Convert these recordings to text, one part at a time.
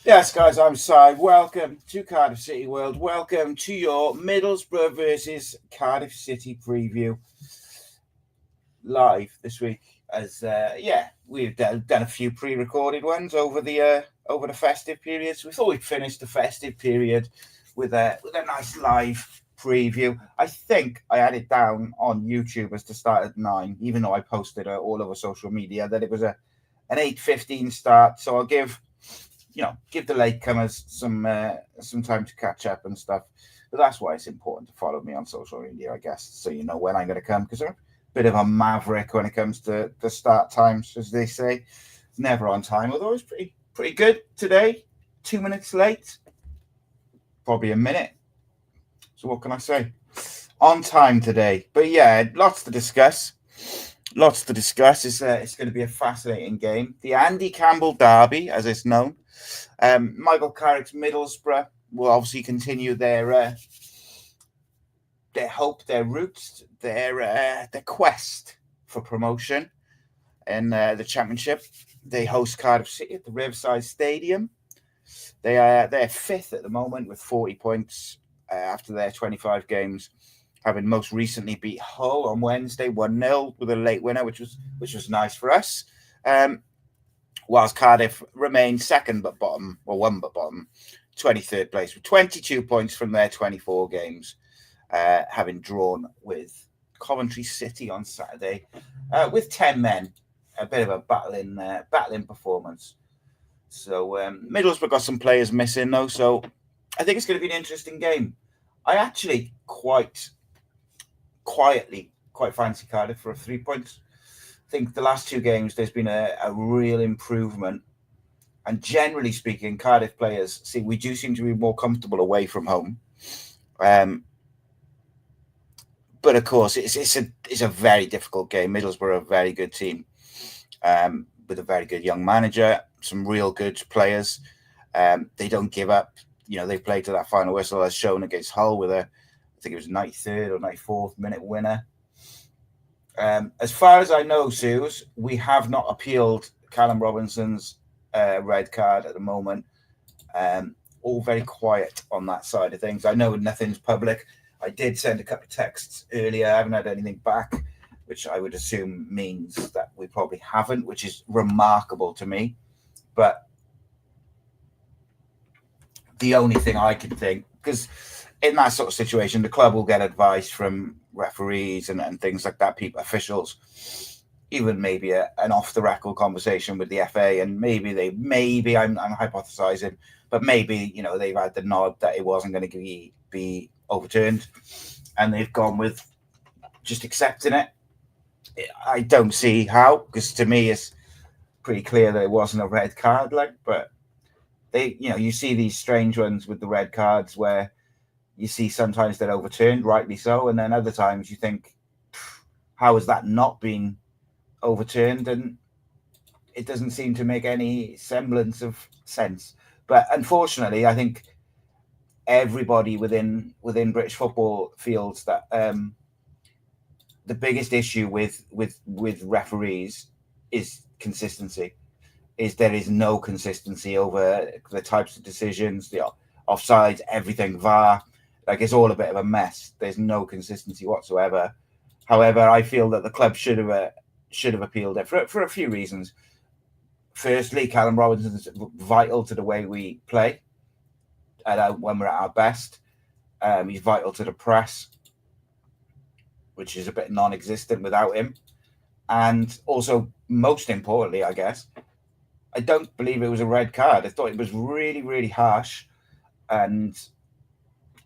Yes, guys, I'm Si. Welcome to Cardiff City World. Welcome to your Middlesbrough versus Cardiff City preview live this week. As we've done a few pre-recorded ones over the festive period. So we thought we'd finish the festive period with a nice live preview. I think I had it down on YouTube as to start at 9, even though I posted all over social media that it was an 8:15 start. So I'll give the latecomers some time to catch up and stuff. But that's why it's important to follow me on social media, I guess, so you know when I'm going to come, because I'm a bit of a maverick when it comes to the start times, as they say. Never on time, although it's pretty good today. 2 minutes late, probably a minute. So what can I say? On time today. But yeah, lots to discuss. It's going to be a fascinating game. The Andy Campbell Derby, as it's known. Michael Carrick's Middlesbrough will obviously continue their hope, their roots, their quest for promotion in the Championship. They host Cardiff City at the Riverside Stadium. They're fifth at the moment with 40 points after their 25 games, having most recently beat Hull on Wednesday 1-0 with a late winner, which was nice for us. Whilst Cardiff remain second but bottom, or one but bottom, 23rd place with 22 points from their 24 games, having drawn with Coventry City on Saturday with 10 men. A bit of a battling performance. So Middlesbrough got some players missing though, so I think it's going to be an interesting game. I actually quite fancy Cardiff for 3 points. I think the last 2 games there's been a real improvement, and generally speaking, Cardiff players we do seem to be more comfortable away from home. But of course, it's a very difficult game. Middlesbrough are a very good team with a very good young manager, some real good players. They don't give up. They played to that final whistle as shown against Hull with I think it was 93rd or 94th minute winner. As far as I know, Suze, we have not appealed Callum Robinson's red card at the moment. All very quiet on that side of things. I know nothing's public. I did send a couple of texts earlier. I haven't had anything back, which I would assume means that we probably haven't, which is remarkable to me. But the only thing I can think, because in that sort of situation, the club will get advice from referees and things like that, officials, even maybe an off-the-record conversation with the FA, and maybe I'm hypothesizing, but maybe they've had the nod that it wasn't going to be overturned, and they've gone with just accepting it. I don't see how, because to me it's pretty clear that it wasn't a red card, but you see these strange ones with the red cards where you see sometimes they're overturned, rightly so, and then other times you think, how has that not been overturned? And it doesn't seem to make any semblance of sense. But unfortunately, I think everybody within British football feels that the biggest issue with referees is consistency. There is no consistency over the types of decisions, the offsides, everything, VAR. It's all a bit of a mess. There's no consistency whatsoever. However, I feel that the club should have appealed it for a few reasons. Firstly, Callum Robinson is vital to the way we play when we're at our best. He's vital to the press, which is a bit non-existent without him. And also, most importantly, I guess, I don't believe it was a red card. I thought it was really, really harsh, and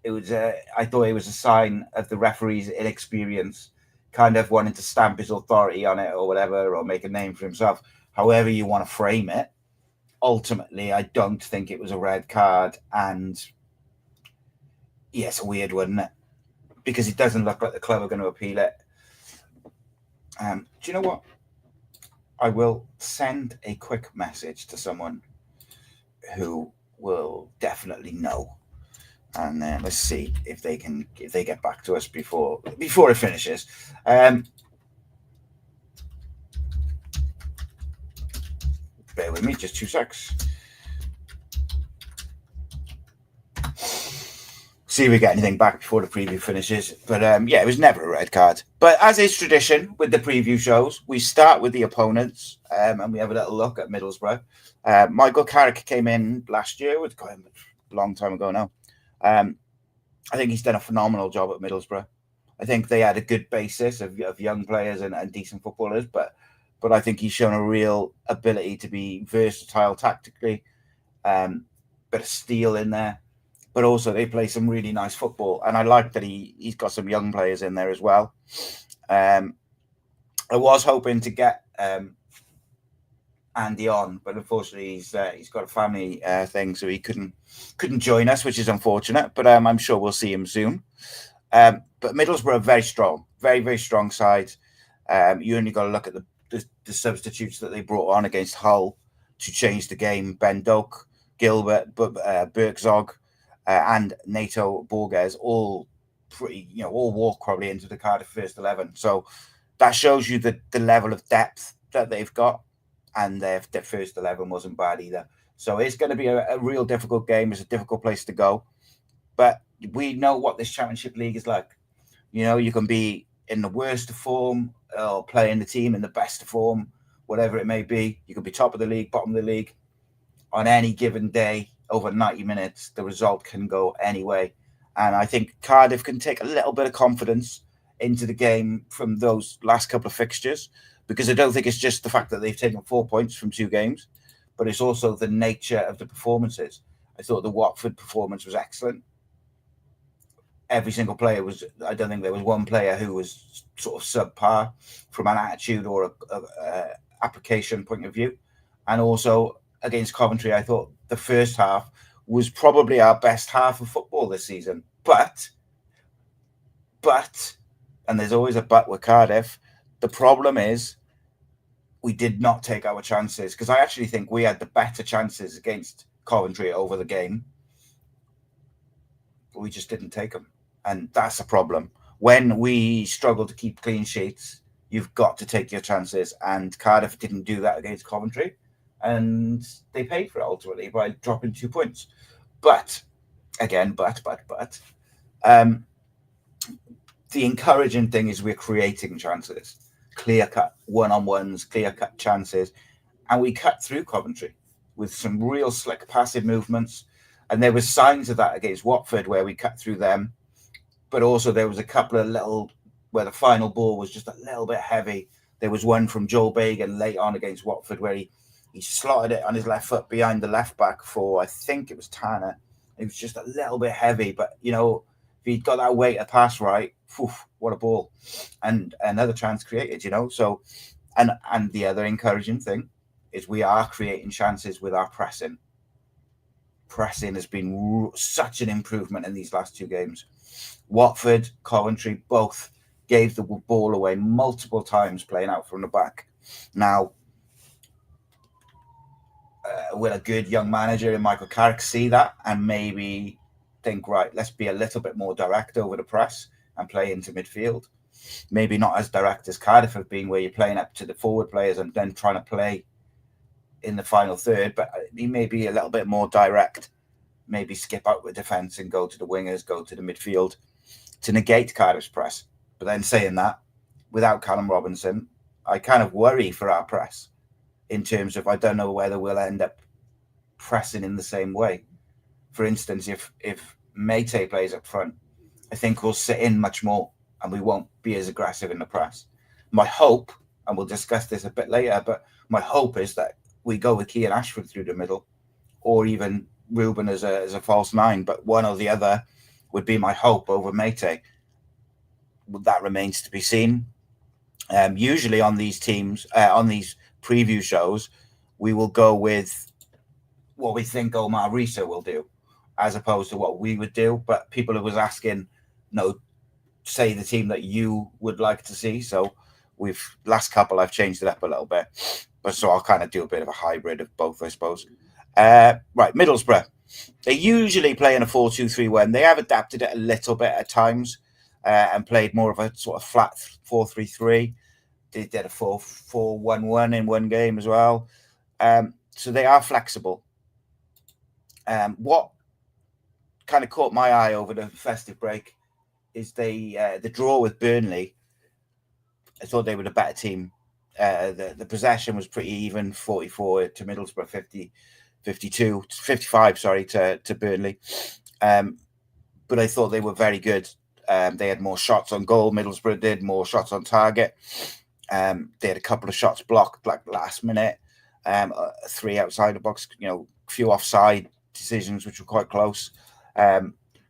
I thought it was a sign of the referee's inexperience, kind of wanting to stamp his authority on it or whatever, or make a name for himself. However you want to frame it, ultimately, I don't think it was a red card. And yes, a weird one, isn't it? Because it doesn't look like the club are going to appeal it. Do you know what? I will send a quick message to someone who will definitely know. And let's see if they get back to us before it finishes. Bear with me, just 2 secs. See if we get anything back before the preview finishes. But yeah, it was never a red card. But as is tradition with the preview shows, we start with the opponents and we have a little look at Middlesbrough. Michael Carrick came in last year, a long time ago now. I think he's done a phenomenal job at Middlesbrough. I think they had a good basis of young players and decent footballers, but I think he's shown a real ability to be versatile tactically, bit of steel in there, but also they play some really nice football. And I like that he's got some young players in there as well. I was hoping to get Andy on, but unfortunately he's got a family thing, so he couldn't join us, which is unfortunate. But I'm sure we'll see him soon. But Middlesbrough are very strong, very, very strong side. You only got to look at the substitutes that they brought on against Hull to change the game. Ben Doak, Gilbert, Berkzog, and Nato Borges, all pretty, all walk probably into the Cardiff first 11. So that shows you the level of depth that they've got. And their first 11 wasn't bad either. So it's going to be a real difficult game. It's a difficult place to go. But we know what this Championship League is like. You can be in the worst of form or playing the team in the best of form, whatever it may be. You could be top of the league, bottom of the league. On any given day, over 90 minutes, the result can go any way. And I think Cardiff can take a little bit of confidence into the game from those last couple of fixtures, because I don't think it's just the fact that they've taken 4 points from 2 games, but it's also the nature of the performances. I thought the Watford performance was excellent. Every single player was, I don't think there was one player who was sort of subpar from an attitude or a application point of view. And also against Coventry, I thought the first half was probably our best half of football this season. But, and there's always a but with Cardiff, the problem is we did not take our chances, because I actually think we had the better chances against Coventry over the game. But we just didn't take them. And that's a problem. When we struggle to keep clean sheets, you've got to take your chances. And Cardiff didn't do that against Coventry. And they paid for it ultimately by dropping 2 points. But, again, the encouraging thing is we're creating chances. Clear-cut one-on-ones, clear-cut chances. And we cut through Coventry with some real slick passive movements. And there were signs of that against Watford where we cut through them. But also there was a couple of little, where the final ball was just a little bit heavy. There was one from Joel Bagan late on against Watford where he slotted it on his left foot behind the left back for, I think it was Tanner. It was just a little bit heavy. But, if he'd got that weight of pass right, what a ball. And another chance created, So, and the other encouraging thing is we are creating chances with our pressing. Pressing has been such an improvement in these last 2 games. Watford, Coventry, both gave the ball away multiple times playing out from the back. Now, will a good young manager in Michael Carrick see that and maybe think, right, let's be a little bit more direct over the press and play into midfield? Maybe not as direct as Cardiff have been, where you're playing up to the forward players and then trying to play in the final third, but he may be a little bit more direct. Maybe skip out with defence and go to the wingers, go to the midfield to negate Cardiff's press. But then saying that, without Callum Robinson, I kind of worry for our press in terms of I don't know whether we'll end up pressing in the same way. For instance, if Matty plays up front, I think we'll sit in much more and we won't be as aggressive in the press. My hope, and we'll discuss this a bit later, but my hope is that we go with Kean Ashford through the middle, or even Ruben as a false 9, but one or the other would be my hope over Matty. That remains to be seen. Usually on these teams, on these preview shows, we will go with what we think Omar Rhys will do, as opposed to what we would do. But people was asking, say the team that you would like to see. So last couple, I've changed it up a little bit. But so I'll kind of do a bit of a hybrid of both, I suppose. Right, Middlesbrough. They usually play in a 4-2-3-1. They have adapted it a little bit at times and played more of a sort of flat 4-3-3. They did a 4-4-1-1 in one game as well. So they are flexible. What kind of caught my eye over the festive break is the draw with Burnley. I thought they were the better team. The possession was pretty even, 44 to Middlesbrough, 55, to Burnley. But I thought they were very good. They had more shots on goal. Middlesbrough did more shots on target. They had a couple of shots blocked like last minute, 3 outside the box, a few offside decisions, which were quite close.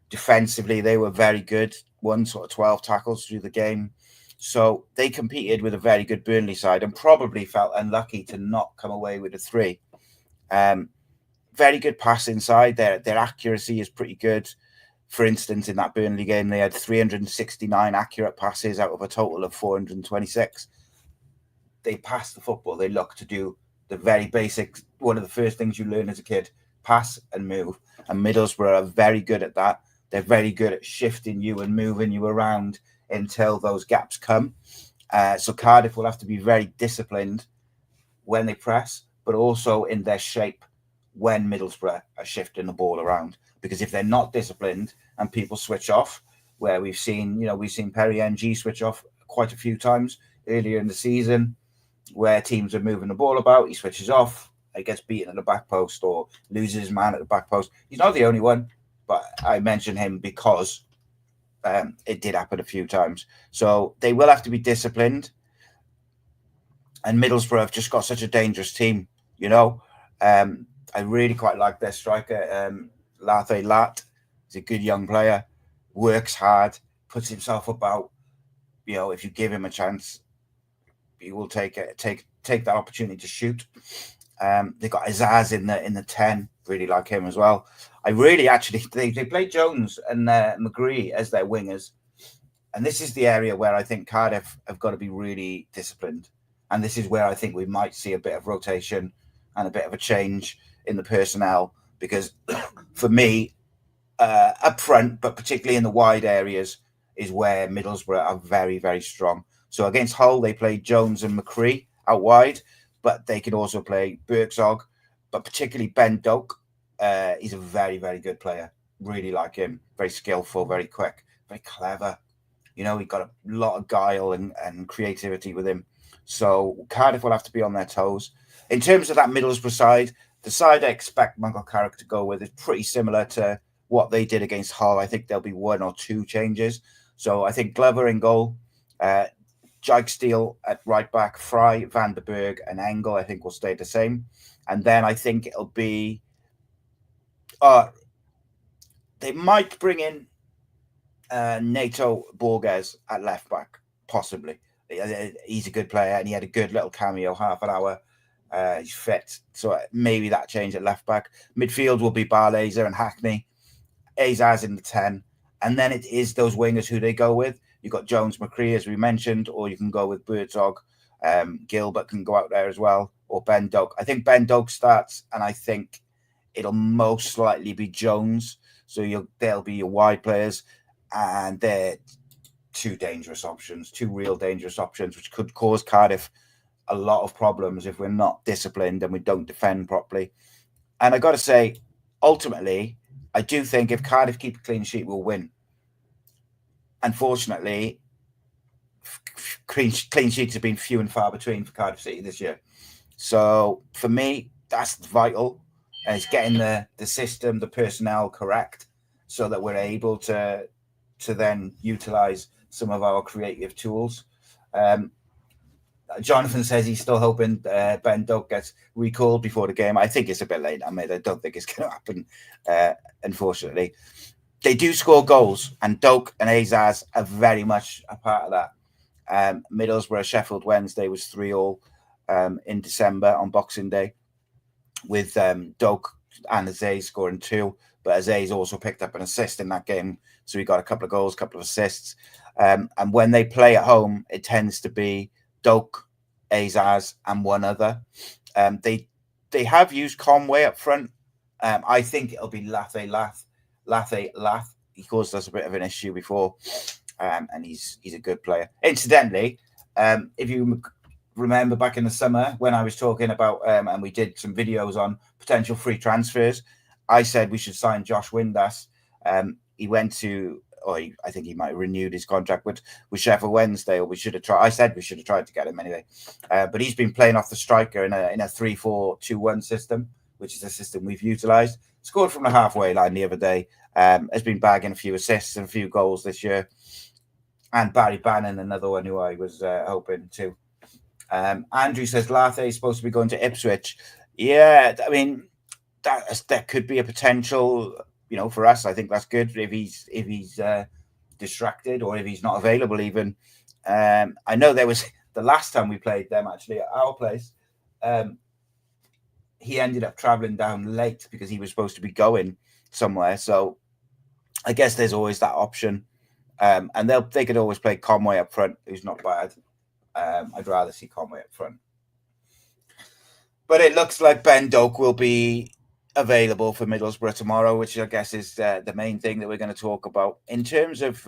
Defensively, they were very good. Won sort of 12 tackles through the game. So they competed with a very good Burnley side and probably felt unlucky to not come away with a 3. Very good pass inside. Their accuracy is pretty good. For instance, in that Burnley game, they had 369 accurate passes out of a total of 426. They passed the football. They look to do the very basic, one of the first things you learn as a kid, pass and move. And Middlesbrough are very good at that. They're very good at shifting you and moving you around until those gaps come. So Cardiff will have to be very disciplined when they press, but also in their shape when Middlesbrough are shifting the ball around. Because if they're not disciplined and people switch off, where we've seen Perry NG switch off quite a few times earlier in the season, where teams are moving the ball about, he switches off, he gets beaten at the back post or loses his man at the back post. He's not the only one, but I mention him because it did happen a few times. So they will have to be disciplined. And Middlesbrough have just got such a dangerous team, I really quite like their striker, Lathe Lat. He's a good young player, works hard, puts himself about. If you give him a chance, he will take that opportunity to shoot. They got Azaz in the 10, really like him as well. I really they played Jones and McGree as their wingers, and this is the area where I think Cardiff have got to be really disciplined, and this is where I think we might see a bit of rotation and a bit of a change in the personnel, because for me, up front, but particularly in the wide areas, is where Middlesbrough are very, very strong. So against Hull, they played Jones and McCree out wide, but they can also play Birksog, but particularly Ben Doak. He's a very, very good player. Really like him. Very skillful, very quick, very clever. He got a lot of guile and creativity with him. So Cardiff will have to be on their toes. In terms of that Middlesbrough side, the side I expect Michael Carrick to go with is pretty similar to what they did against Hull. I think there'll be 1 or 2 changes. So I think Glover in goal, Jake Steele at right back, Fry, Van der Berg, and Engel, I think will stay the same. And then I think it'll be... they might bring in Nato Borges at left back, possibly. He's a good player, and he had a good little cameo, half an hour. He's fit, so maybe that change at left back. Midfield will be Barlaser and Hackney. Azaz in the 10, and then it is those wingers who they go with. You've got Jones, McCree, as we mentioned, or you can go with Birdsog. Gilbert can go out there as well, or Ben Doak. I think Ben Doak starts, and I think it'll most likely be Jones. So they'll be your wide players, and they're 2 real dangerous options, which could cause Cardiff a lot of problems if we're not disciplined and we don't defend properly. And I got to say, ultimately, I do think if Cardiff keep a clean sheet, we'll win. Unfortunately, clean sheets have been few and far between for Cardiff City this year. So for me, that's vital. And it's getting the system, the personnel correct, so that we're able to then utilize some of our creative tools. Jonathan says he's still hoping Ben Doak gets recalled before the game. I think it's a bit late. I don't think it's going to happen, unfortunately. They do score goals, and Doak and Azaz are very much a part of that. Middlesbrough, Sheffield Wednesday was 3-3 in December on Boxing Day, with Doak and Azaz scoring 2. But Azaz also picked up an assist in that game, so he got a couple of goals, a couple of assists. And when they play at home, it tends to be Doak, Azaz, and one other. They have used Conway up front I think it'll be Lath. He caused us a bit of an issue before, and he's a good player. Incidentally, if you remember back in the summer when I was talking about, and we did some videos on potential free transfers, I said we should sign Josh Windass. He went to, I think he might have renewed his contract with Sheffield Wednesday, or we should have tried. I said we should have tried to get him anyway. But he's been playing off the striker in a 3-4-2-1 system, which is a system we've utilised. Scored from the halfway line the other day. Has been bagging a few assists and a few goals this year. And Barry Bannon, another one who I was hoping to. Andrew says Lathe is supposed to be going to Ipswich. Yeah, I mean, that could be a potential, for us. I think that's good if he's distracted or if he's not available even. I know there was the last time we played them actually at our place. He ended up traveling down late because he was supposed to be going somewhere. So I guess there's always that option. And they could always play Conway up front, who's not bad. I'd rather see Conway up front. But it looks like Ben Doak will be available for Middlesbrough tomorrow, which I guess is the main thing that we're going to talk about. In terms of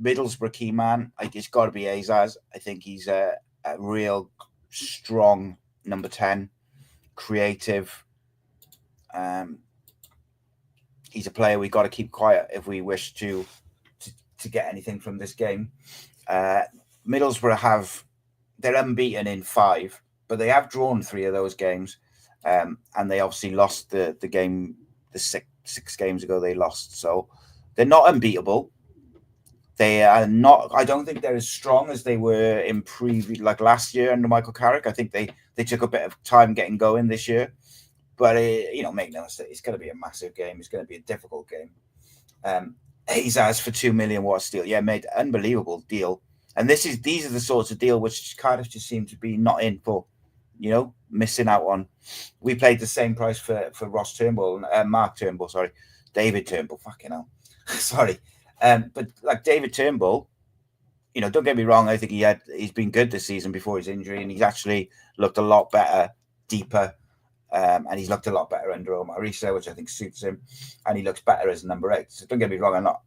Middlesbrough key man, it's got to be Azaz. I think he's a real strong number 10, creative. He's a player we've got to keep quiet if we wish to get anything from this game. Middlesbrough they're unbeaten in 5, but they have drawn 3 of those games. And they obviously lost the game, the six games ago they lost. So they're not unbeatable. They are not, I don't think they're as strong as they were in like last year under Michael Carrick. I think they took a bit of time getting going this year. But, make no mistake, it's going to be a massive game. It's going to be a difficult game. Azaz for 2 million, what a steal. Yeah, made an unbelievable deal. And these are the sorts of deal which Cardiff just seem to be not in for, missing out on. We played the same price for Ross Turnbull, Mark Turnbull, sorry. David Turnbull, fucking hell. Sorry. But like David Turnbull, don't get me wrong, I think he's been good this season before his injury, and he's actually looked a lot better, deeper, and he's looked a lot better under Omar Rhys, which I think suits him, and he looks better as number 8. So don't get me wrong, I'm not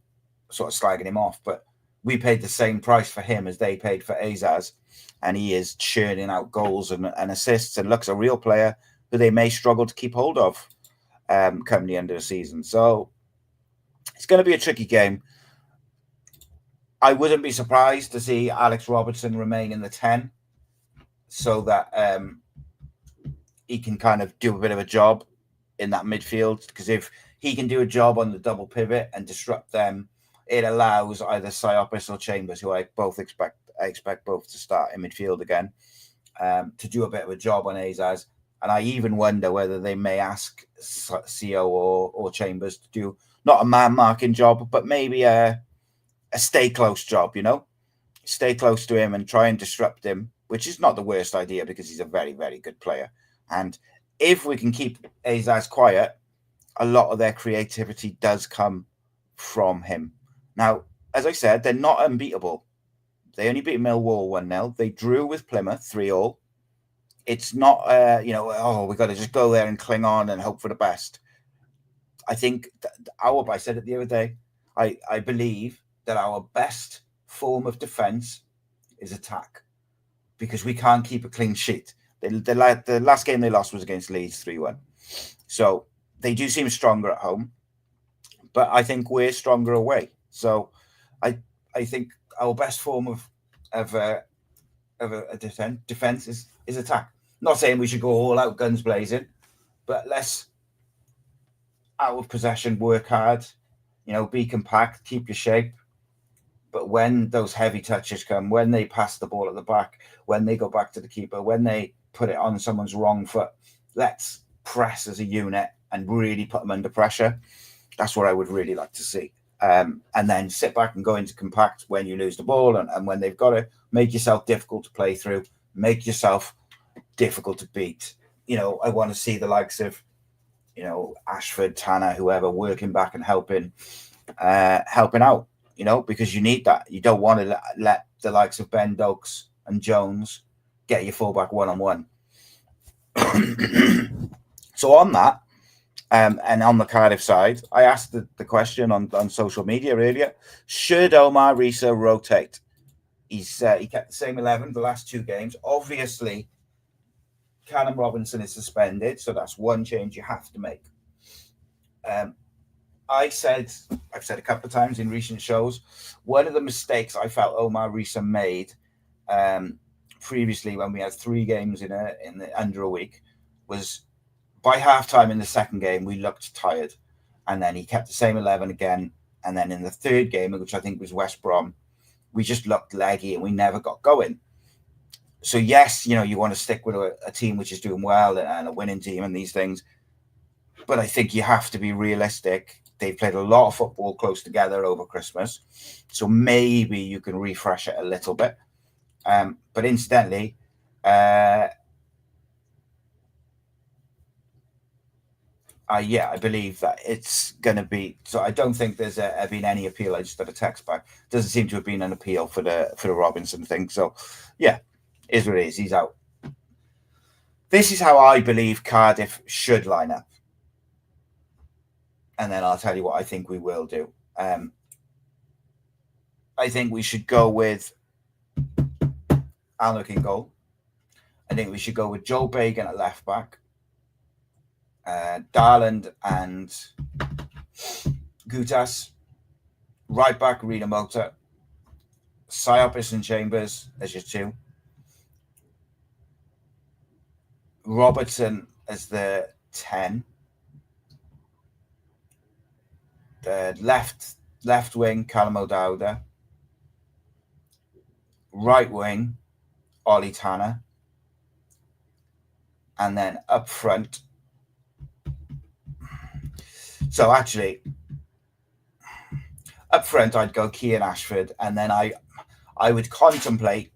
sort of slagging him off, but we paid the same price for him as they paid for Azaz, and he is churning out goals and assists and looks a real player who they may struggle to keep hold of come the end of the season. So it's going to be a tricky game. I wouldn't be surprised to see Alex Robertson remain in the 10 so that he can kind of do a bit of a job in that midfield, because if he can do a job on the double pivot and disrupt them, it allows either Siopis or Chambers, who I expect both to start in midfield again, to do a bit of a job on Azaz. And I even wonder whether they may ask CO or Chambers to do not a man marking job, but maybe a stay close job, stay close to him and try and disrupt him, which is not the worst idea because he's a very, very good player. And if we can keep Azaz quiet, a lot of their creativity does come from him. Now, as I said, they're not unbeatable. They only beat Millwall 1-0. They drew with Plymouth 3-3. It's not, we've got to just go there and cling on and hope for the best. I think I said it the other day, I believe that our best form of defence is attack, because we can't keep a clean sheet. The last game they lost was against Leeds 3-1. So they do seem stronger at home, but I think we're stronger away. So I think our best form of a defense is attack. Not saying we should go all out guns blazing, but let's out of possession, work hard, be compact, keep your shape. But when those heavy touches come, when they pass the ball at the back, when they go back to the keeper, when they put it on someone's wrong foot, let's press as a unit and really put them under pressure. That's what I would really like to see. And then sit back and go into compact when you lose the ball, and when they've got it, make yourself difficult to play through, make yourself difficult to beat. I want to see the likes of, Ashford, Tanner, whoever, working back and helping out, because you need that. You don't want to let the likes of Ben Dokes and Jones get your fullback one-on-one. So on that, And on the Cardiff side, I asked the question on social media earlier: should Omar Rhys rotate? He kept the same 11 the last 2 games. Obviously, Callum Robinson is suspended, so that's one change you have to make. I've said a couple of times in recent shows, one of the mistakes I felt Omar Rhys made previously when we had 3 games in under a week was by halftime in the second game we looked tired, and then he kept the same 11 again, and then in the third game, which I think was West Brom, we just looked leggy and we never got going. So yes, you want to stick with a team which is doing well and a winning team and these things, but I think you have to be realistic. They've played a lot of football close together over Christmas, so maybe you can refresh it a little bit. But incidentally, I believe that it's going to be. So I don't think there's been any appeal. I just got a text back. Doesn't seem to have been an appeal for the Robinson thing. So yeah, is what it is. He's out. This is how I believe Cardiff should line up, and then I'll tell you what I think we will do. I think we should go with Alnwick in goal. I think we should go with Joe Bagan at left back. Darland and Gutas, right back Rina Mota, Psyopis and Chambers as your 2, Robertson as the 10, the left wing Callum O'Dowda, right wing Ollie Tanner, and then up front. So actually, up front, I'd go Cian Ashford, and then I would contemplate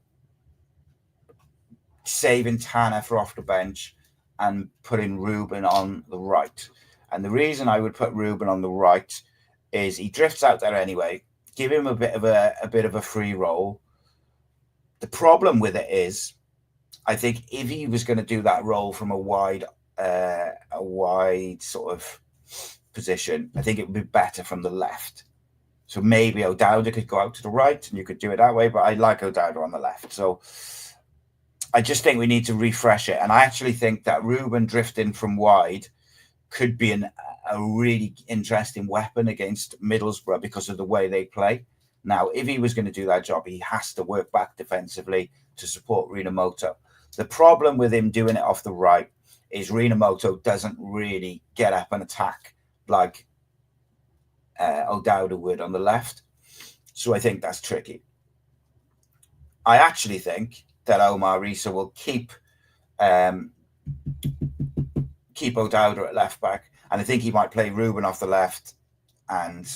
saving Tanner for off the bench and putting Ruben on the right. And the reason I would put Ruben on the right is he drifts out there anyway. Give him a bit of a free role. The problem with it is, I think if he was going to do that role from a wide sort of position, I think it would be better from the left. So maybe O'Dowda could go out to the right and you could do it that way, but I like O'Dowda on the left. So I just think we need to refresh it. And I actually think that Ruben drifting from wide could be a really interesting weapon against Middlesbrough because of the way they play. Now, if he was going to do that job, he has to work back defensively to support Rina Moto. The problem with him doing it off the right is Rina Moto doesn't really get up and attack like O'Dowda would on the left. So I think that's tricky. I actually think that Omar Rhys will keep O'Dowda at left back, and I think he might play Ruben off the left, and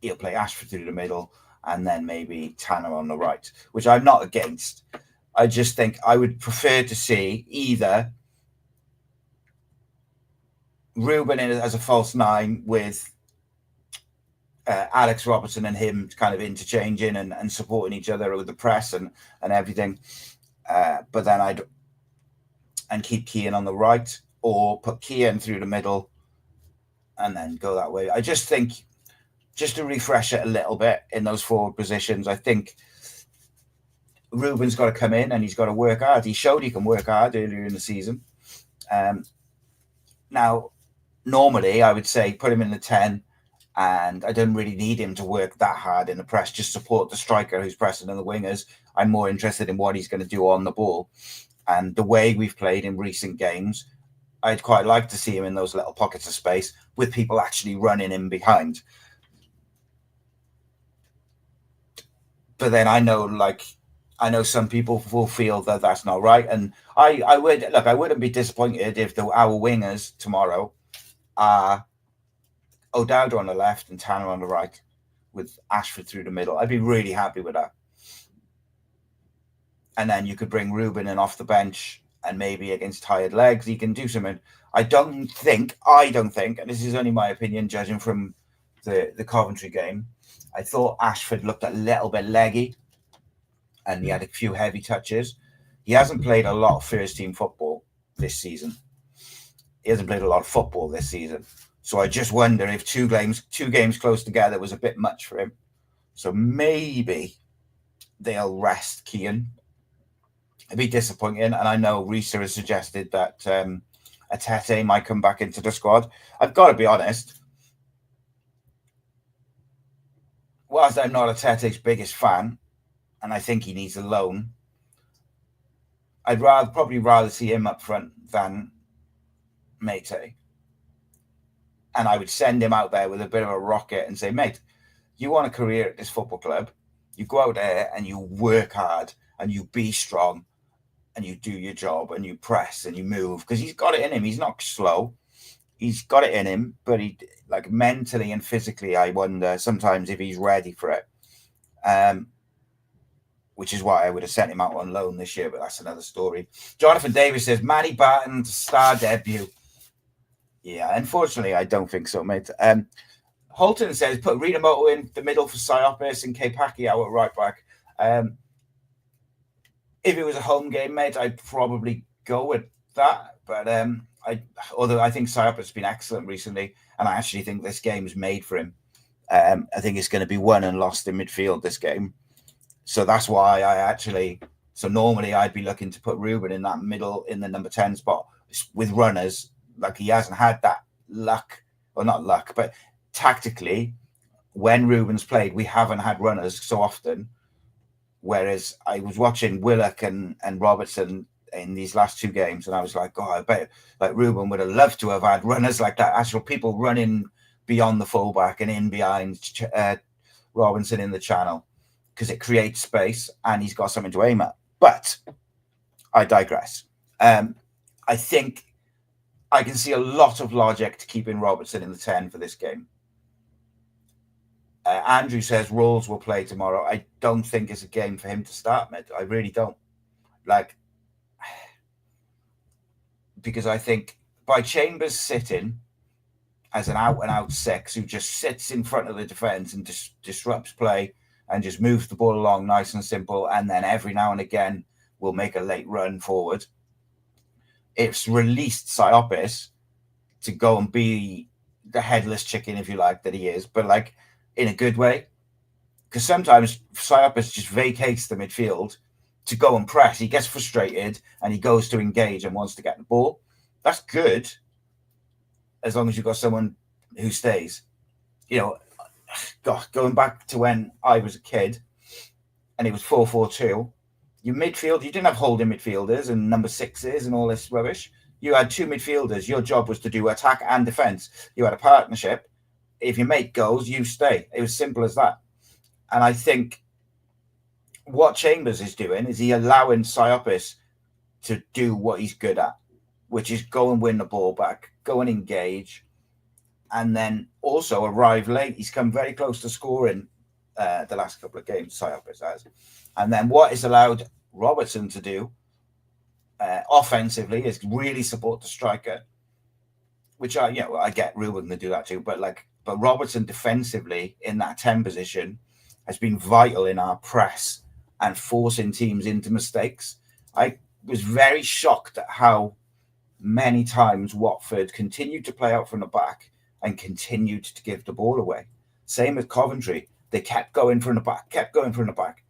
he'll play Ashford through the middle, and then maybe Tanner on the right, which I'm not against. I just think I would prefer to see either Ruben in as a false 9 with Alex Robertson and him kind of interchanging and supporting each other with the press and everything. But then I'd keep Cian on the right, or put Cian through the middle and then go that way. I just think, just to refresh it a little bit in those forward positions, I think Ruben's got to come in and he's got to work hard. He showed he can work hard earlier in the season. Now, normally I would say put him in the 10, and I don't really need him to work that hard in the press, just support the striker who's pressing on the wingers. I'm more interested in what he's going to do on the ball. And the way we've played in recent games, I'd quite like to see him in those little pockets of space with people actually running in behind. But then I know some people will feel that that's not right. And I wouldn't be disappointed if our wingers tomorrow are O'Dowda on the left and Tanner on the right with Ashford through the middle. I'd be really happy with that. And then you could bring Ruben in off the bench, and maybe against tired legs, he can do something. I don't think, and this is only my opinion, judging from the Coventry game, I thought Ashford looked a little bit leggy and he had a few heavy touches. He hasn't played a lot of first team football this season. he hasn't played a lot of football this season. So I just wonder if two games close together was a bit much for him. So maybe they'll rest Keane. It'd be disappointing. And I know Rhys has suggested that Atete might come back into the squad. I've got to be honest. Whilst I'm not Atete's biggest fan, and I think he needs a loan, I'd probably rather see him up front than Matty. And I would send him out there with a bit of a rocket and say, mate, you want a career at this football club, you go out there and you work hard and you be strong and you do your job and you press and you move, because he's got it in him. He's not slow. He's got it in him, but he, like, mentally and physically, I wonder sometimes if he's ready for it. Which is why I would have sent him out on loan this year, but that's another story. Jonathan Davis says, Matty Barton's star debut. Yeah, unfortunately, I don't think so, mate. Holton says, put Rinamoto in the middle for Siopis and Kpaki out at right back. If it was a home game, mate, I'd probably go with that. But although I think Siopis has been excellent recently, and I actually think this game is made for him. I think it's going to be won and lost in midfield this game. So that's why so normally I'd be looking to put Ruben in that middle, in the number 10 spot with runners. Like, he hasn't had that luck, or not luck, but tactically, when Ruben's played, we haven't had runners so often. Whereas I was watching Willock and Robertson in these last two games, and I was like, oh, I bet like Ruben would have loved to have had runners like that, actual people running beyond the fullback and in behind Robinson in the channel, because it creates space and he's got something to aim at. But I digress. I think I can see a lot of logic to keeping Robertson in the 10 for this game. Andrew says Rawls will play tomorrow. I don't think it's a game for him to start, mate. I really don't. Because I think by Chambers sitting as an out-and-out 6 who just sits in front of the defence and disrupts play and just moves the ball along nice and simple, and then every now and again will make a late run forward, it's released Siopis to go and be the headless chicken, if you like, that he is, but like in a good way. Because sometimes Siopis just vacates the midfield to go and press. He gets frustrated and he goes to engage and wants to get the ball. That's good, as long as you've got someone who stays. You know, going back to when I was a kid and it was 4-4-2, your midfield, you didn't have holding midfielders and number 6s and all this rubbish. You had two midfielders. Your job was to do attack and defence. You had a partnership. If your mate goes, you stay. It was simple as that. And I think what Chambers is doing is he allowing Siopis to do what he's good at, which is go and win the ball back, go and engage, and then also arrive late. He's come very close to scoring the last couple of games, Siopis has. And then what is allowed Robertson to do offensively is really support the striker, which I get Ruben to do that too, but Robertson defensively in that 10 position has been vital in our press and forcing teams into mistakes. I was very shocked at how many times Watford continued to play out from the back and continued to give the ball away. Same with Coventry. They kept going from the back,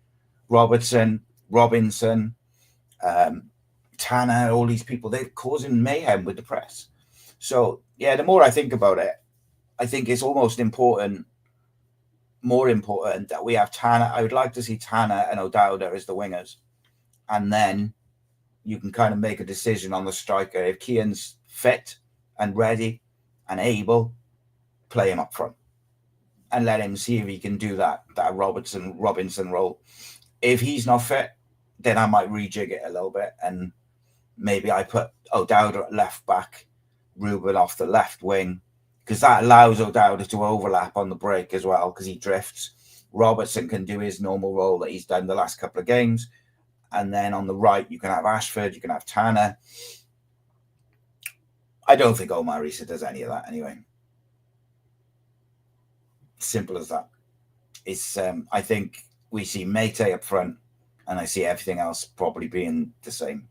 Robertson, Robinson, Tanner, all these people, they're causing mayhem with the press. So, yeah, the more I think about it, I think it's almost more important that we have Tanner. I would like to see Tanner and O'Dowda as the wingers. And then you can kind of make a decision on the striker. If Keane's fit and ready and able, play him up front and let him see if he can do that Robinson role. If he's not fit, then I might rejig it a little bit, and maybe I put O'Dowda at left back, Ruben off the left wing, because that allows O'Dowda to overlap on the break as well, because he drifts. Robertson can do his normal role that he's done the last couple of games. And then on the right, you can have Ashford, you can have Tanner. I don't think Omar Risa does any of that anyway. Simple as that. It's I think we see Matty up front, and I see everything else probably being the same.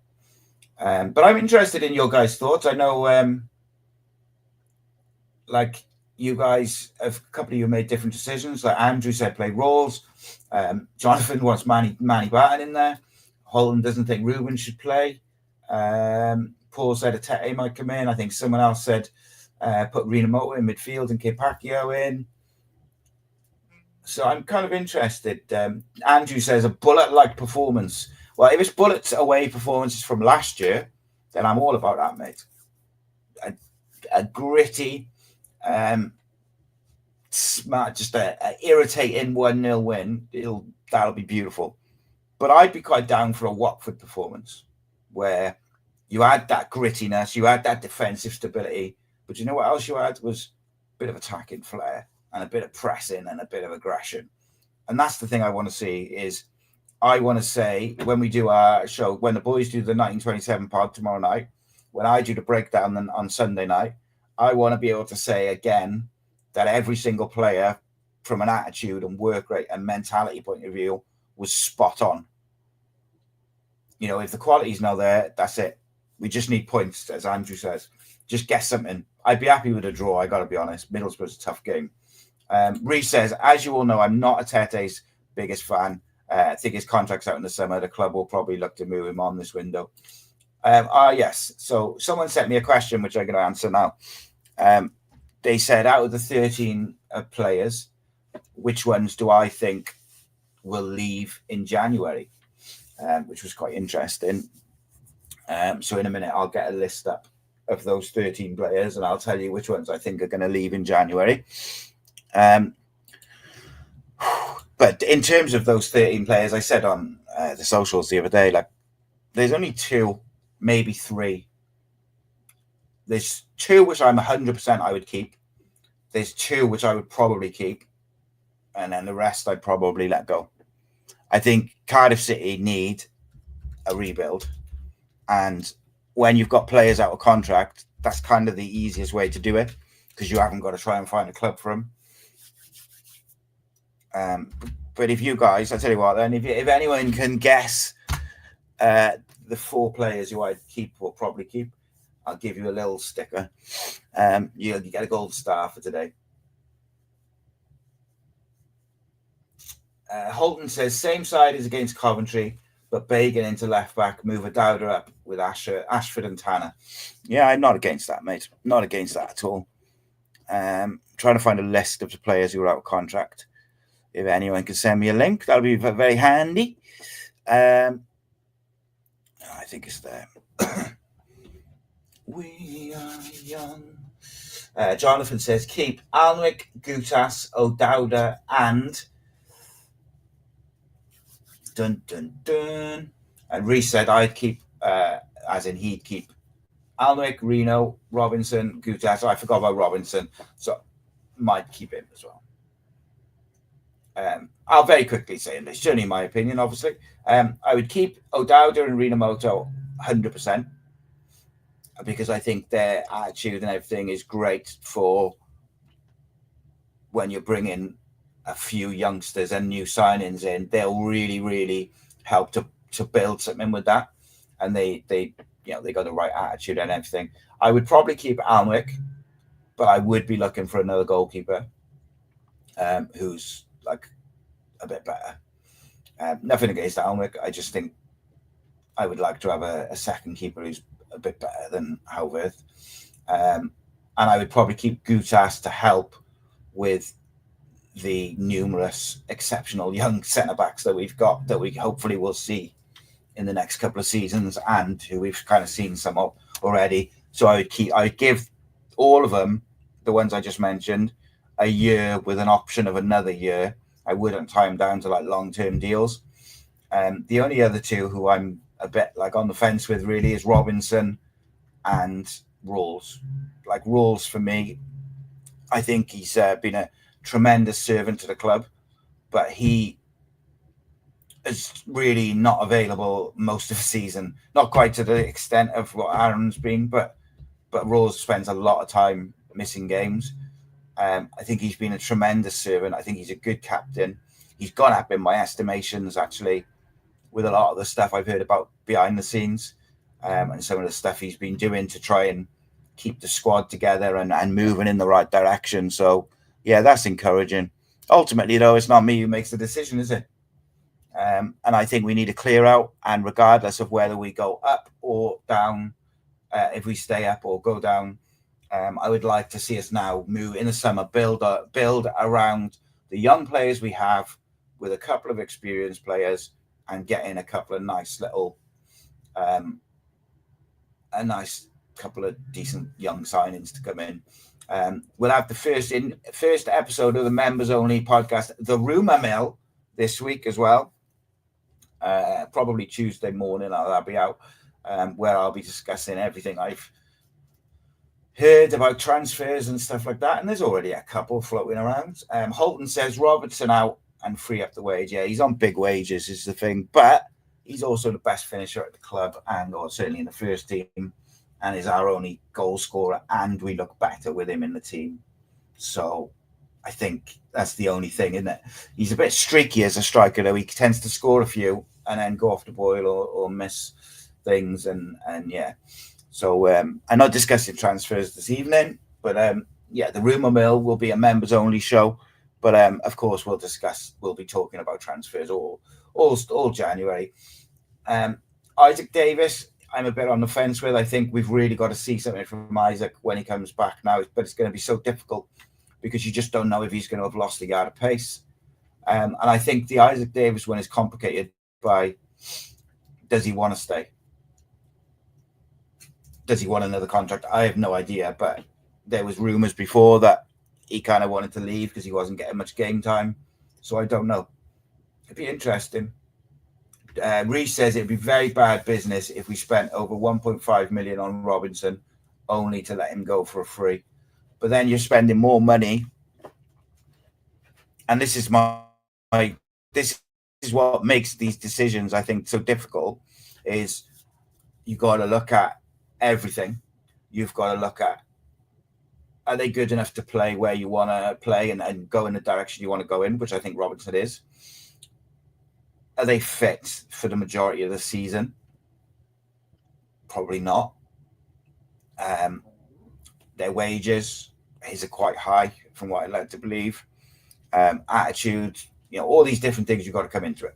But I'm interested in your guys' thoughts. I know like you guys, a couple of you made different decisions. Like Andrew said, play Rawls. Jonathan wants Manny Barton in there. Holden doesn't think Ruben should play. Paul said Atete might come in. I think someone else said put Rinamoto in midfield and Pacquiao in. So I'm kind of interested. Andrew says a bullet-like performance. Well, if it's bullets away performances from last year, then I'm all about that, mate. A gritty, smart, just a irritating 1-0 win. That'll be beautiful. But I'd be quite down for a Watford performance where you had that grittiness, you had that defensive stability, but you know what else you had was a bit of attacking flair and a bit of pressing and a bit of aggression. And that's the thing I want to see is I want to say when we do our show, when the boys do the 1927 pod tomorrow night, when I do the breakdown on Sunday night, I want to be able to say again that every single player from an attitude and work rate and mentality point of view was spot on. You know, if the quality's not there, that's it. We just need points, as Andrew says. Just get something. I'd be happy with a draw, I got to be honest. Middlesbrough's a tough game. Rhys says, as you all know, I'm not Atete's biggest fan. I think his contract's out in the summer. The club will probably look to move him on this window. Yes. So someone sent me a question, which I'm going to answer now. They said, out of the 13 players, which ones do I think will leave in January? Which was quite interesting. So in a minute, I'll get a list up of those 13 players, and I'll tell you which ones I think are going to leave in January. But in terms of those 13 players, I said on the socials the other day, like there's only 2, maybe 3. There's 2 which I'm 100% I would keep. There's 2 which I would probably keep, and then the rest I'd probably let go. I think Cardiff City need a rebuild, and when you've got players out of contract, that's kind of the easiest way to do it because you haven't got to try and find a club for them. But if you guys, I tell you what, then if anyone can guess the 4 players who I'd keep or probably keep, I'll give you a little sticker. You get a gold star for today. Holton says, same side as against Coventry, but Bagan into left back, move a Dowder up with Ashford and Tanner. Yeah, I'm not against that, mate. Not against that at all. Trying to find a list of the players who are out of contract. If anyone can send me a link, that'll be very handy. I think it's there. We are young. Jonathan says, keep Alnwick, Gutas, O'Dowda, and dun dun dun. And Rhys said I'd keep, as in he'd keep Alnwick, Reno, Robinson, Gutas. I forgot about Robinson, so might keep him as well. I'll very quickly say this, it's only my opinion, obviously. I would keep O'Dowda and Rinamoto 100% because I think their attitude and everything is great for when you're bringing a few youngsters and new signings in. They'll really, really help to build something with that, and they got the right attitude and everything. I would probably keep Alnwick, but I would be looking for another goalkeeper who's like a bit better. Nothing against Alnwick. I just think I would like to have a second keeper who's a bit better than Howworth. And I would probably keep Gutas to help with the numerous exceptional young centre-backs that we've got that we hopefully will see in the next couple of seasons and who we've kind of seen some of already. So I'd give all of them, the ones I just mentioned, a year with an option of another year. I wouldn't tie them down to like long-term deals. The only other 2 who I'm a bit like on the fence with really is Robinson and Rawls. Like Rawls for me, I think he's been a tremendous servant to the club, but he is really not available most of the season. Not quite to the extent of what Aaron's been, but Rawls spends a lot of time missing games. I think he's been a tremendous servant. I think he's a good captain. He's gone up in my estimations, actually, with a lot of the stuff I've heard about behind the scenes and some of the stuff he's been doing to try and keep the squad together and moving in the right direction. So, yeah, that's encouraging. Ultimately, though, it's not me who makes the decision, is it? And I think we need to clear out, and regardless of whether we go up or down, if we stay up or go down, I would like to see us now move in the summer, build around the young players we have with a couple of experienced players and get in a couple of nice little, a nice couple of decent young signings to come in. We'll have the first episode of the members only podcast, The Rumour Mill, this week as well. Probably Tuesday morning, that'll be out, where I'll be discussing everything I've heard about transfers and stuff like that. And there's already a couple floating around. Holton says Robertson out and free up the wage. Yeah, he's on big wages is the thing, but he's also the best finisher at the club or certainly in the first team, and is our only goal scorer, and we look better with him in the team. So I think that's the only thing, isn't it? He's a bit streaky as a striker, though. He tends to score a few and then go off the boil or miss things. And yeah. So I'm not discussing transfers this evening, but yeah, the Rumour Mill will be a members only show. But of course, we'll be talking about transfers all January. Isaac Davis, I'm a bit on the fence with. I think we've really got to see something from Isaac when he comes back now, but it's going to be so difficult because you just don't know if he's going to have lost a yard of pace. And I think the Isaac Davis one is complicated by, does he want to stay? Does he want another contract? I have no idea, but there was rumours before that he kind of wanted to leave because he wasn't getting much game time. So I don't know. It'd be interesting. Rhys says it'd be very bad business if we spent over 1.5 million on Robinson only to let him go for a free. But then you're spending more money. And this is this is what makes these decisions, I think, so difficult, is you've got to look at everything. You've got to look at, are they good enough to play where you want to play and go in the direction you want to go in, which I think Robinson is. Are they fit for the majority of the season? Probably not. Their wages, his are quite high from what I'd like to believe. Attitude, all these different things you've got to come into it.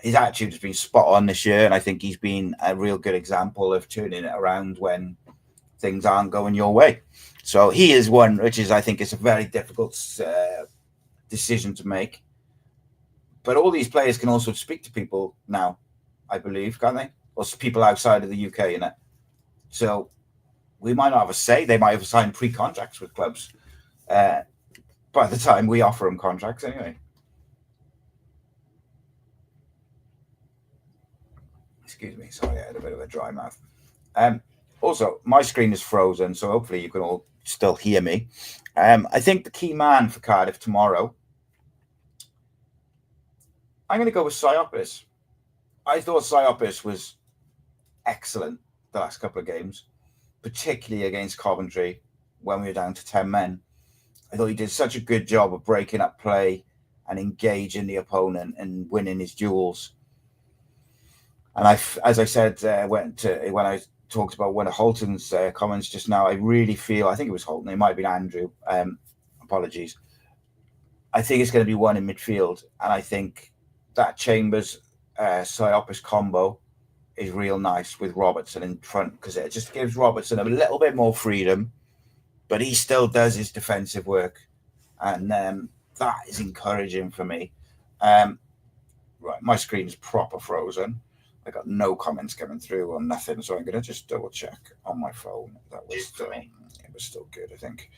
His attitude has been spot on this year, and I think he's been a real good example of turning it around when things aren't going your way. So he is one, which is, I think, it's a very difficult decision to make. But all these players can also speak to people now, I believe, can't they? Or people outside of the UK, innit? So we might not have a say. They might have signed pre-contracts with clubs by the time we offer them contracts anyway. Excuse me. Sorry, I had a bit of a dry mouth. Also, my screen is frozen, so hopefully you can all still hear me. I think the key man for Cardiff tomorrow, I'm going to go with Siopis. I thought Siopis was excellent the last couple of games, particularly against Coventry when we were down to 10 men. I thought he did such a good job of breaking up play and engaging the opponent and winning his duels. And as I said, when I talked about one of Holton's comments just now, I really feel, I think it was Holton, it might have been Andrew, apologies. I think it's going to be one in midfield, and I think that Chambers Siopis combo is real nice with Robertson in front, because it just gives Robertson a little bit more freedom, but he still does his defensive work, and that is encouraging for me. Right, my screen is proper frozen. I got no comments coming through or nothing, so I'm going to just double check on my phone. That was still, it was still good, I think.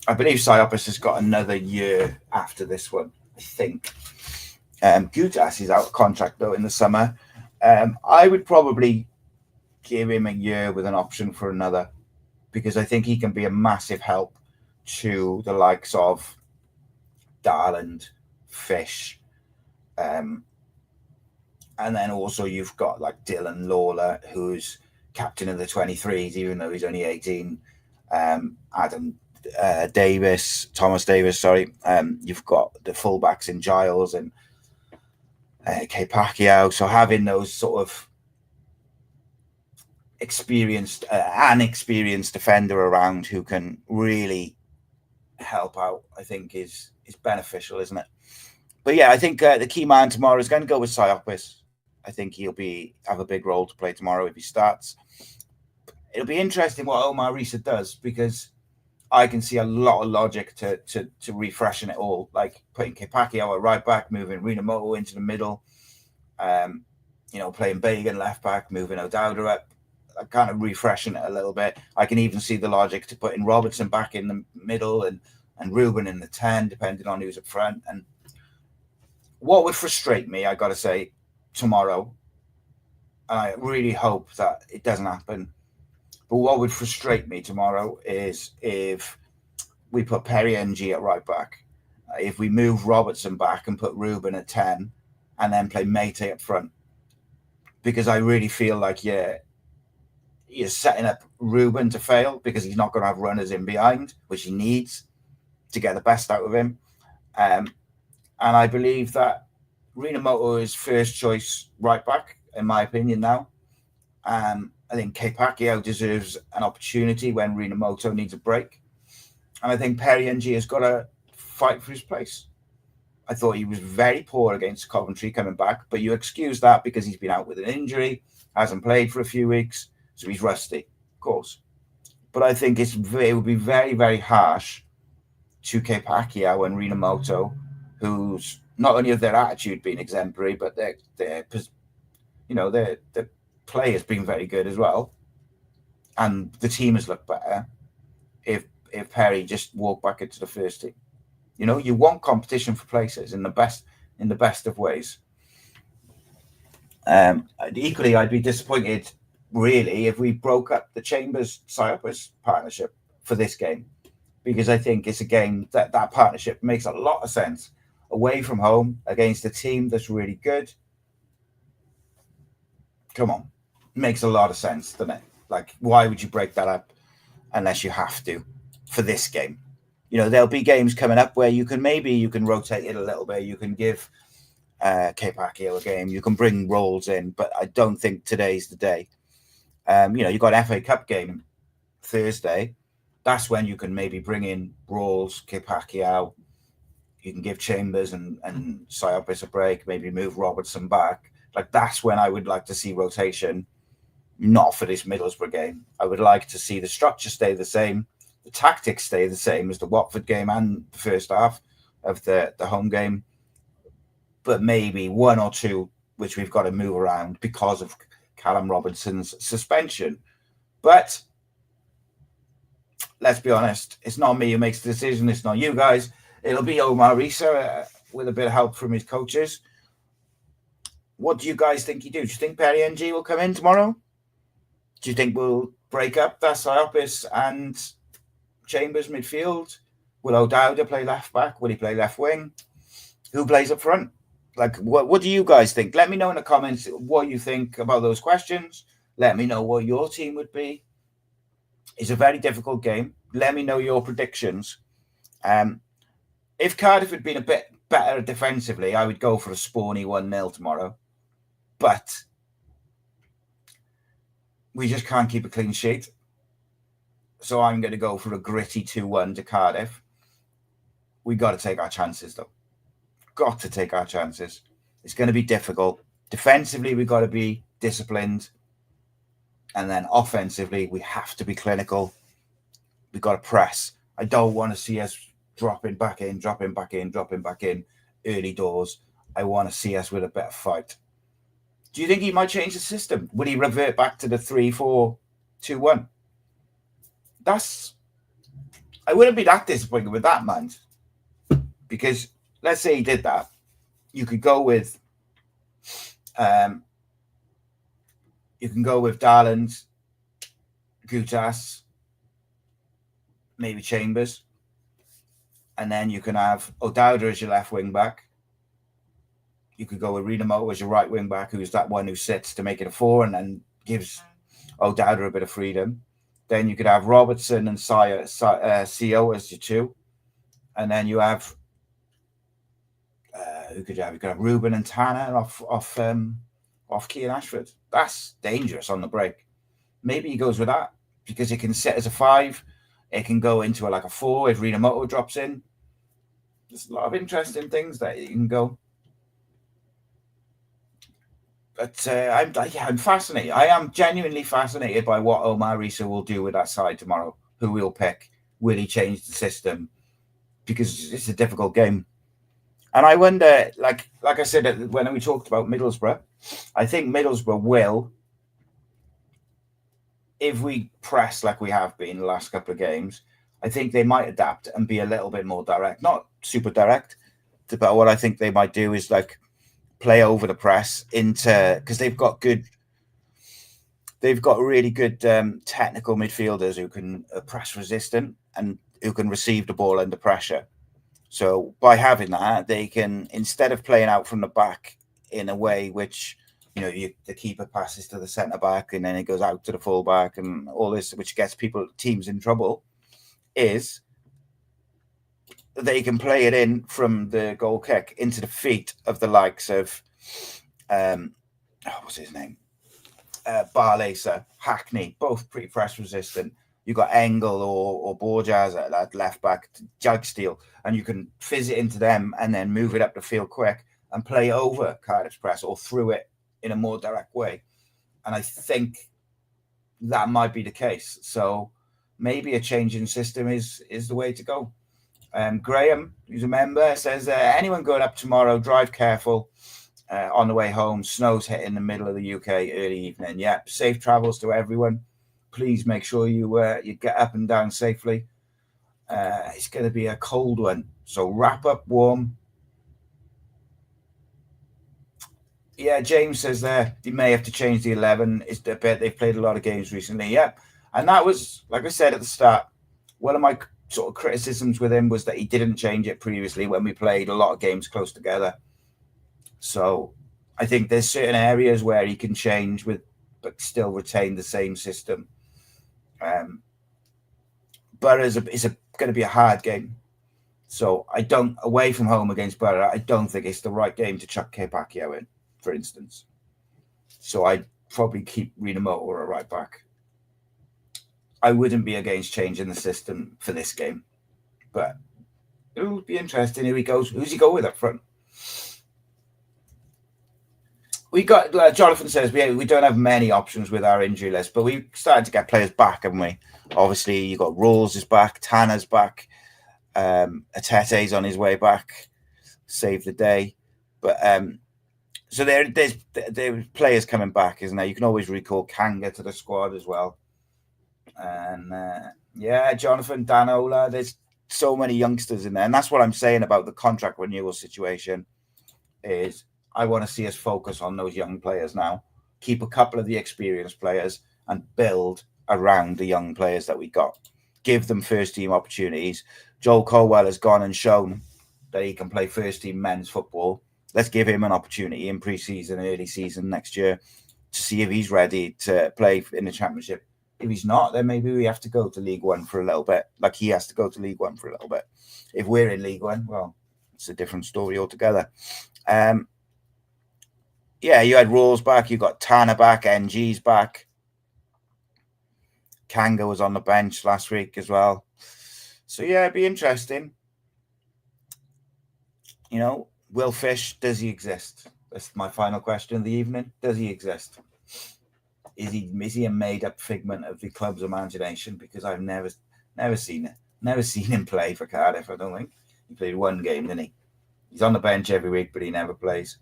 I believe Siopis has got another year after this one, I think. Gutas is out of contract though in the summer. I would probably give him a year with an option for another, because I think he can be a massive help to the likes of Darland, Fish, and then also you've got like Dylan Lawler, who's captain of the 23s, even though he's only 18. Thomas Davis, sorry. You've got the fullbacks in Giles and K. Pacquiao. So having those sort of an experienced defender around who can really help out, I think is beneficial, isn't it? But yeah, I think the key man tomorrow is going to go with Siopis. I think he'll have a big role to play tomorrow if he starts. It'll be interesting what Omar Rhys does, because I can see a lot of logic to refreshing it all, like putting Kepakio at right back, moving Rinamoto into the middle, playing Bagan left back, moving O'Dowda up, kind of refreshing it a little bit. I can even see the logic to putting Robertson back in the middle and Ruben in the 10, depending on who's up front. And what would frustrate me, I got to say, tomorrow, and I really hope that it doesn't happen, but what would frustrate me tomorrow is if we put Perry NG at right back, if we move Robertson back and put Ruben at 10, and then play Mate up front. Because I really feel like you're setting up Ruben to fail, because he's not going to have runners in behind, which he needs to get the best out of him. And I believe that Rinamoto is first choice right back, in my opinion, now. I think Kepakio deserves an opportunity when Rinamoto needs a break. And I think Perry NG has got to fight for his place. I thought he was very poor against Coventry coming back, but you excuse that because he's been out with an injury, hasn't played for a few weeks, so he's rusty, of course. But I think it would be very, very harsh to Kepakio and Rinamoto, who's not only have their attitude been exemplary, but their play has been very good as well, and the team has looked better. If Perry just walked back into the first team, you want competition for places in the best of ways. Equally, I'd be disappointed really if we broke up the Chambers-Siopis partnership for this game, because I think it's a game that partnership makes a lot of sense away from home against a team that's really good. Come on, it makes a lot of sense, doesn't it? Like, why would you break that up unless you have to for this game? There'll be games coming up where you can rotate it a little bit. You can give Kepakio a game. You can bring Rolls in, but I don't think today's the day. You've got FA Cup game Thursday. That's when you can maybe bring in Rolls, Kepakio. You can give Chambers and Siopis a break, maybe move Robertson back. Like, that's when I would like to see rotation, not for this Middlesbrough game. I would like to see the structure stay the same, the tactics stay the same as the Watford game and the first half of the home game, but maybe one or two which we've got to move around because of Callum Robinson's suspension. But let's be honest, it's not me who makes the decision. It's not you guys. It'll be Omar Rhys with a bit of help from his coaches. What do you guys think he do? Do you think Perry NG will come in tomorrow? Do you think we'll break up that Siopis and Chambers midfield? Will O'Dowda play left back? Will he play left wing? Who plays up front? Like, what do you guys think? Let me know in the comments what you think about those questions. Let me know what your team would be. It's a very difficult game. Let me know your predictions. If Cardiff had been a bit better defensively, I would go for a spawny 1-0 tomorrow. But we just can't keep a clean sheet. So I'm going to go for a gritty 2-1 to Cardiff. We got to take our chances, though. Got to take our chances. It's going to be difficult. Defensively, we've got to be disciplined. And then offensively, we have to be clinical. We've got to press. I don't want to see us dropping back in early doors. I want to see us with a better fight. Do you think he might change the system? Would he revert back to the 3-4-2-1? I wouldn't be that disappointed with that, man. Because let's say he did that. You could go with Darland, Gutas, maybe Chambers. And then you can have O'Dowda as your left wing back. You could go with Rinamoto as your right wing back, who's that one who sits to make it a 4 and then gives O'Dowda a bit of freedom. Then you could have Robertson and CO as your 2. And then you have who could you have? You could have Ruben and Tanner off Keane Ashford. That's dangerous on the break. maybe he goes with that because it can sit as a 5. It can go into a 4 if Rinamoto drops in. There's a lot of interesting things that you can go. But I'm fascinated. I am genuinely fascinated by what Omar Risa will do with that side tomorrow. Who he'll pick? Will he change the system? Because it's a difficult game. And I wonder, like I said when we talked about Middlesbrough, I think Middlesbrough will, if we press like we have been the last couple of games, I think they might adapt and be a little bit more direct. Not super direct, but what I think they might do is play over the press because they've got really good technical midfielders who can press resistant and who can receive the ball under pressure. So by having that, they can, instead of playing out from the back in a way which, the keeper passes to the centre back and then it goes out to the full back and all this, which gets teams in trouble, is they can play it in from the goal kick into the feet of the likes of, what's his name? Barlaser, Hackney, both pretty press resistant. You've got Engel or Borjas at left back, Jugsteel, and you can fizz it into them and then move it up the field quick and play over Cardiff's press or through it in a more direct way. And I think that might be the case. So maybe a change in system is the way to go. Graham, who's a member, says, anyone going up tomorrow, drive careful on the way home. Snow's hitting the middle of the UK early evening. Yeah, safe travels to everyone. Please make sure you get up and down safely. It's going to be a cold one, so wrap up warm. Yeah, James says there you may have to change the 11. It's a bit they've played a lot of games recently. Yeah, and that was, like I said at the start, one of my sort of criticisms with him was that he didn't change it previously when we played a lot of games close together. So I think there's certain areas where he can change but still retain the same system. Boro is going to be a hard game. So away from home against Boro, I don't think it's the right game to chuck Pacquiao in, for instance. So I'd probably keep Rinamoto or a right back. I wouldn't be against changing the system for this game. But it would be interesting who he goes. Who's he go with up front? We got Jonathan says we don't have many options with our injury list, but we started to get players back, haven't we? Obviously, you got Rawls is back, Tanner's back, Atete's on his way back, save the day. But so there's players coming back, isn't there? You can always recall Kanga to the squad as well. And Jonathan, Danola, there's so many youngsters in there, and that's what I'm saying about the contract renewal situation. Is I want to see us focus on those young players now, keep a couple of the experienced players and build around the young players that we got. Give them first team opportunities. Joel Colwell has gone and shown that he can play first team men's football. Let's give him an opportunity in pre-season, early season next year to see if he's ready to play in the Championship. If he's not, then maybe we have to go to League One for a little bit, like he has to go to League One for a little bit. If we're in League One, well, it's a different story altogether. You had Rawls back, you got Tanner back, NG's back. Kanga was on the bench last week as well. So it'd be interesting. Will Fish, does he exist? That's my final question of the evening. Does he exist? Is he a made-up figment of the club's imagination? Because I've never seen it. Never seen him play for Cardiff, I don't think. He played one game, didn't he? He's on the bench every week, but he never plays.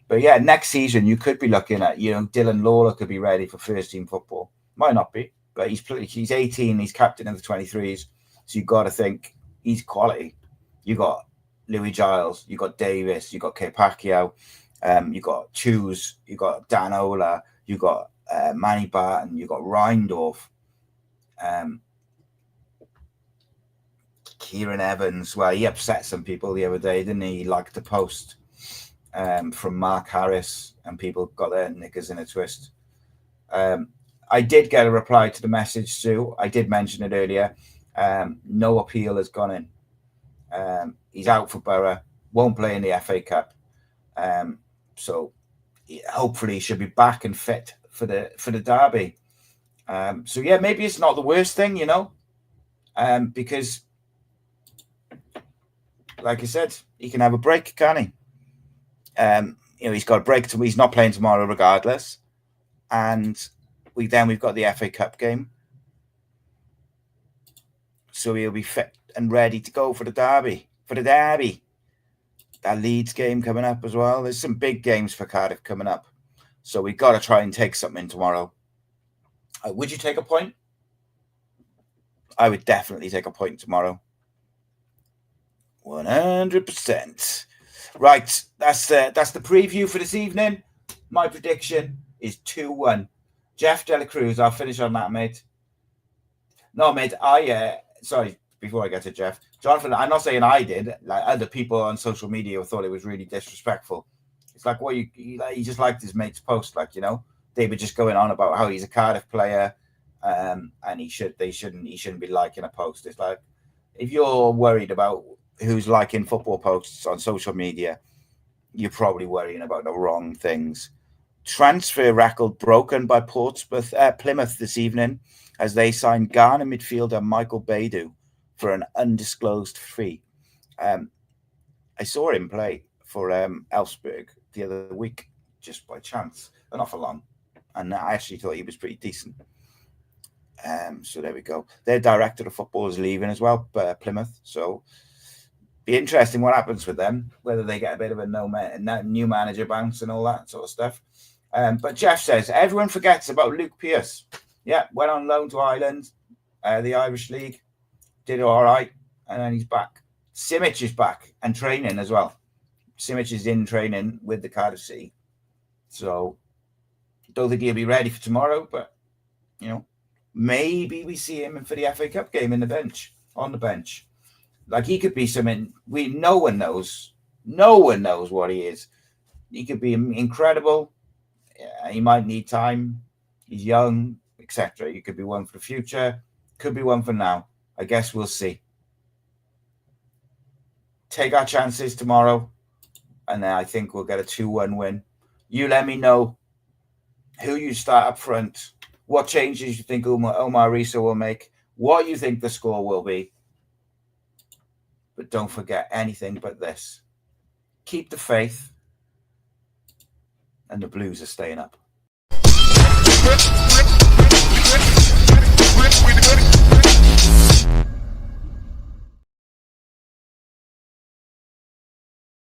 But next season you could be looking at, Dylan Lawler could be ready for first team football. Might not be, but he's 18, he's captain of the 23s. So you've got to think he's quality. You got Louis Giles, you got Davis, you got Pacquiao, you got Choose, you got Danola, you got Manny Barton, you got Reindorf, Kieran Evans. Well, he upset some people the other day, didn't he? He liked the post from Mark Harris, and people got their knickers in a twist. I did get a reply to the message, Sue. I did mention it earlier. No appeal has gone in. He's out for Boro, won't play in the FA Cup. So hopefully he should be back and fit for the derby. So yeah, maybe it's not the worst thing, because like I said, he can have a break, can't he? He's got a break. He's not playing tomorrow regardless. And we've got the FA Cup game. So he'll be fit and ready to go for the derby. That Leeds game coming up as well. There's some big games for Cardiff coming up. So we've got to try and take something tomorrow. Would you take a point? I would definitely take a point tomorrow. 100%. Right, that's the preview for this evening. My prediction is 2-1. Jeff Dela Cruz, I'll finish on that, mate. No, mate, sorry, before I get to Jeff. Jonathan, I'm not saying I did. Like, other people on social media thought it was really disrespectful. It's like, well, he just liked his mate's post, they were just going on about how he's a Cardiff player, and he shouldn't be liking a post. It's like, if you're worried about who's liking football posts on social media, you're probably worrying about the wrong things. Transfer record broken by Plymouth this evening as they signed Ghana midfielder Michael Baidoo for an undisclosed fee. I saw him play for Elfsborg the other week, just by chance, but not for long. And I actually thought he was pretty decent. So there we go. Their director of football is leaving as well, Plymouth. So be interesting what happens with them, whether they get a bit of a new manager bounce and all that sort of stuff. But Jeff says, everyone forgets about Luke Pearce. Yeah, went on loan to Ireland, the Irish League, did all right, and then he's back. Simic is back and training as well. Simic is in training with the Cardiff City. So don't think he'll be ready for tomorrow, but, maybe we see him for the FA Cup game on the bench. Like, he could be something no one knows what he is. He could be incredible. He might need time. He's young, etc. He could be one for the future. Could be one for now. I guess we'll see. Take our chances tomorrow, and then I think we'll get a 2-1 win. You let me know who you start up front, what changes you think Omar Rhys will make, what you think the score will be. But don't forget anything but this. Keep the faith, and the Blues are staying up.